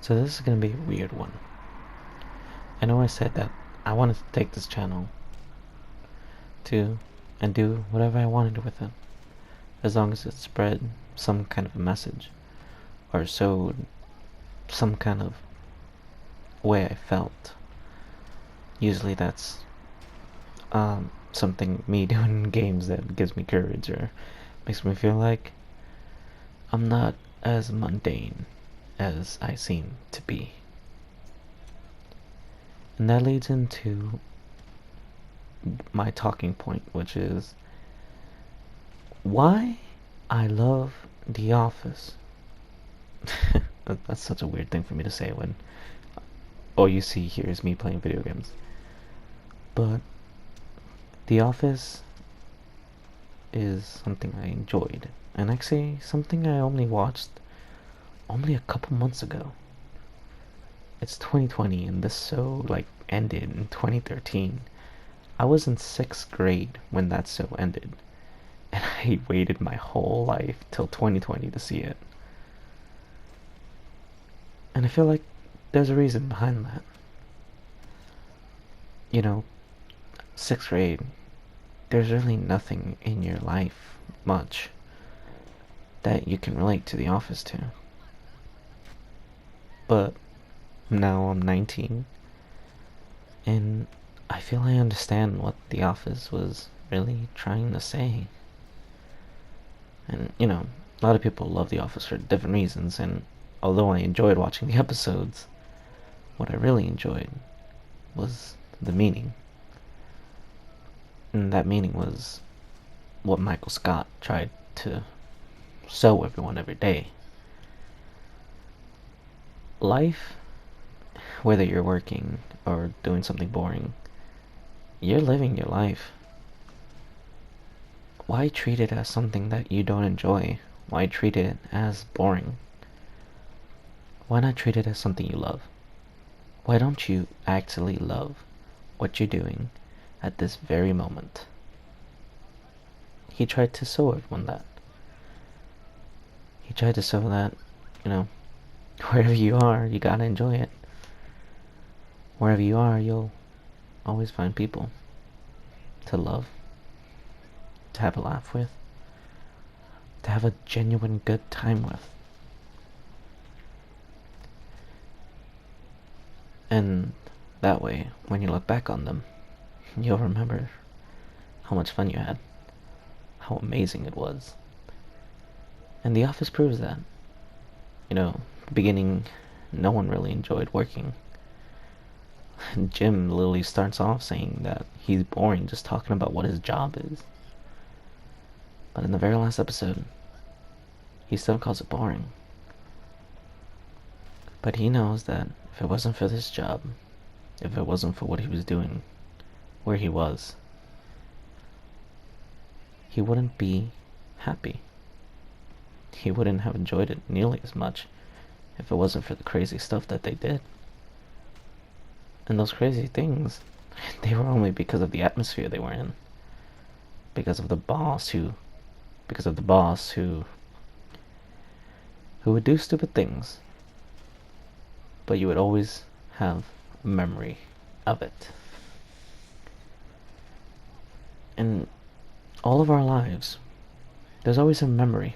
So this is gonna be a weird one. I know I said that I wanted to take this channel to and do whatever I wanted with it, as long as it spread some kind of a message or showed some kind of way I felt. Usually that's something me doing in games that gives me courage or makes me feel like I'm not as mundane as I seem to be. And that leads into my talking point, which is why I love The Office. That's such a weird thing for me to say when all you see here is me playing video games. But The Office is something I enjoyed, and actually something I only watched only a couple months ago. It's 2020 and this show ended in 2013. I was in 6th grade when that show ended, and I waited my whole life till 2020 to see it. And I feel like there's a reason behind that. You know, 6th grade, there's really nothing in your life much that you can relate to The Office to. But now I'm 19, and I feel I understand what The Office was really trying to say. And, a lot of people love The Office for different reasons, and although I enjoyed watching the episodes, what I really enjoyed was the meaning. And that meaning was what Michael Scott tried to show everyone every day. Life, whether you're working or doing something boring, you're living your life. Why treat it as something that you don't enjoy? Why treat it as boring? Why not treat it as something you love? Why don't you actually love what you're doing at this very moment? He tried to show everyone that. He tried to show that, wherever you are, you gotta enjoy it. Wherever you are, you'll always find people to love, to have a laugh with, to have a genuine good time with. And that way, when you look back on them, you'll remember how much fun you had, how amazing it was. And The Office proves that. The beginning, no one really enjoyed working. Jim literally starts off saying that he's boring just talking about what his job is. But in the very last episode, he still calls it boring. But he knows that if it wasn't for this job, if it wasn't for what he was doing, where he was, he wouldn't be happy. He wouldn't have enjoyed it nearly as much if it wasn't for the crazy stuff that they did. And those crazy things, they were only because of the atmosphere they were in. Because of the boss who would do stupid things. But you would always have a memory of it. In all of our lives, there's always a memory.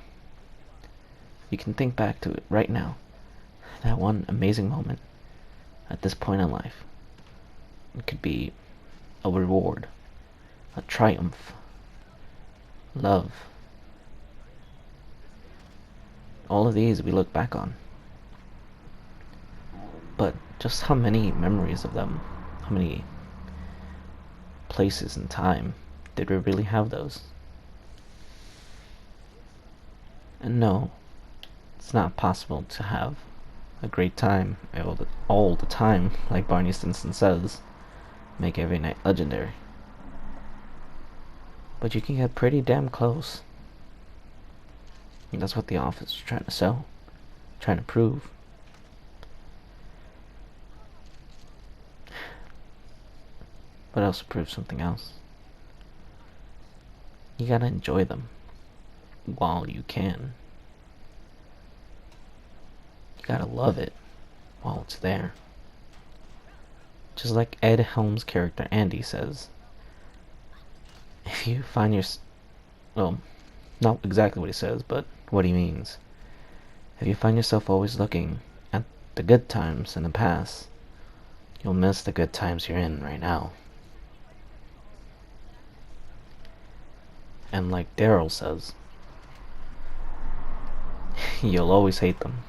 You can think back to it right now. That one amazing moment at this point in life. It could be a reward, a triumph, love. All of these we look back on. But just how many memories of them, how many places and time did we really have those? And no, it's not possible to have a great time all the time, like Barney Stinson says, make every night legendary. But you can get pretty damn close. And that's what The Office is trying to sell, trying to prove. But also prove something else. You gotta enjoy them while you can. You gotta love it while it's there. Just like Ed Helms' character Andy says, if you find your... well, not exactly what he says, but what he means. If you find yourself always looking at the good times in the past, you'll miss the good times you're in right now. And like Daryl says, you'll always hate them.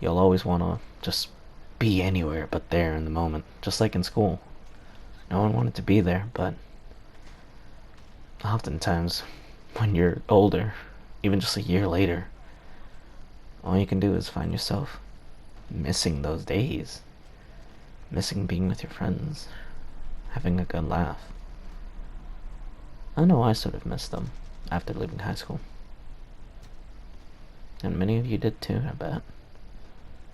You'll always want to just be anywhere but there in the moment. Just like in school. No one wanted to be there, but oftentimes when you're older, even just a year later, all you can do is find yourself missing those days. Missing being with your friends. Having a good laugh. I know I sort of missed them after leaving high school. And many of you did too, I bet.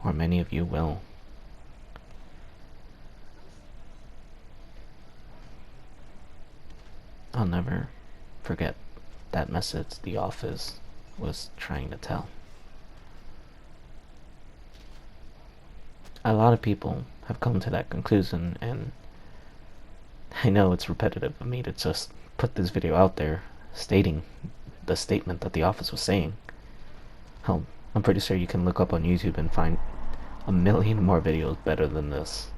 Or many of you will. I'll never forget that message the office was trying to tell. A lot of people have come to that conclusion, and I know it's repetitive of me to just put this video out there stating the statement that the office was saying. Hell, I'm pretty sure you can look up on YouTube and find a million more videos better than this.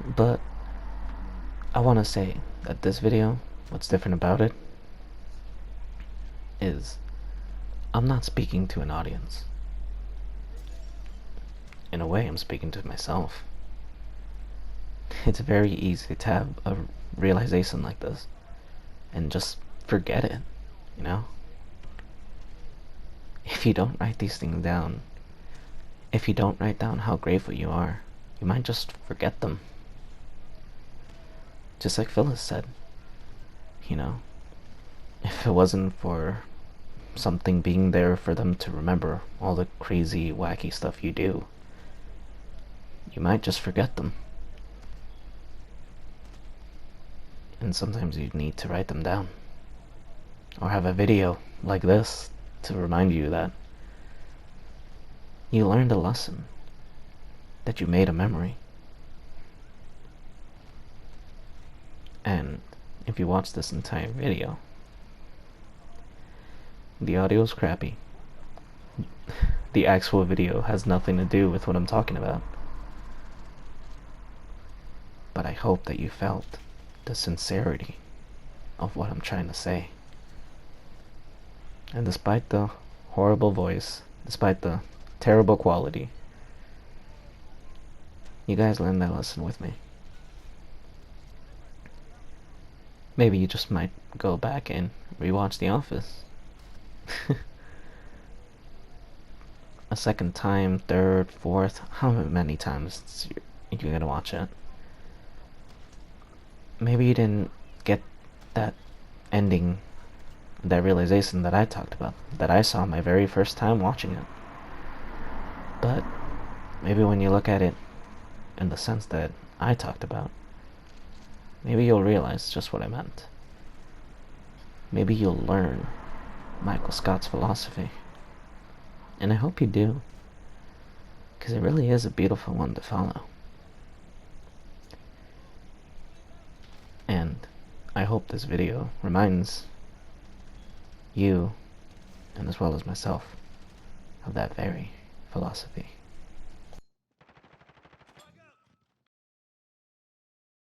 But I want to say that this video, what's different about it, is I'm not speaking to an audience. In a way, I'm speaking to myself. It's very easy to have a realization like this and just forget it, you know? If you don't write these things down, if you don't write down how grateful you are, you might just forget them. Just like Phyllis said, you know, if it wasn't for something being there for them to remember all the crazy, wacky stuff you do, you might just forget them. And sometimes you need to write them down. Or have a video like this to remind you that you learned a lesson, that you made a memory. And if you watch this entire video, the audio's crappy. The actual video has nothing to do with what I'm talking about. But I hope that you felt the sincerity of what I'm trying to say. And despite the horrible voice, despite the terrible quality, you guys learned that lesson with me. Maybe you just might go back and rewatch The Office. A second time, third, fourth, how many times you're gonna watch it. Maybe you didn't get that ending, that realization that I talked about, that I saw my very first time watching it. But maybe when you look at it in the sense that I talked about, maybe you'll realize just what I meant. Maybe you'll learn Michael Scott's philosophy. And I hope you do, because it really is a beautiful one to follow. And I hope this video reminds you, and as well as myself, of that very philosophy.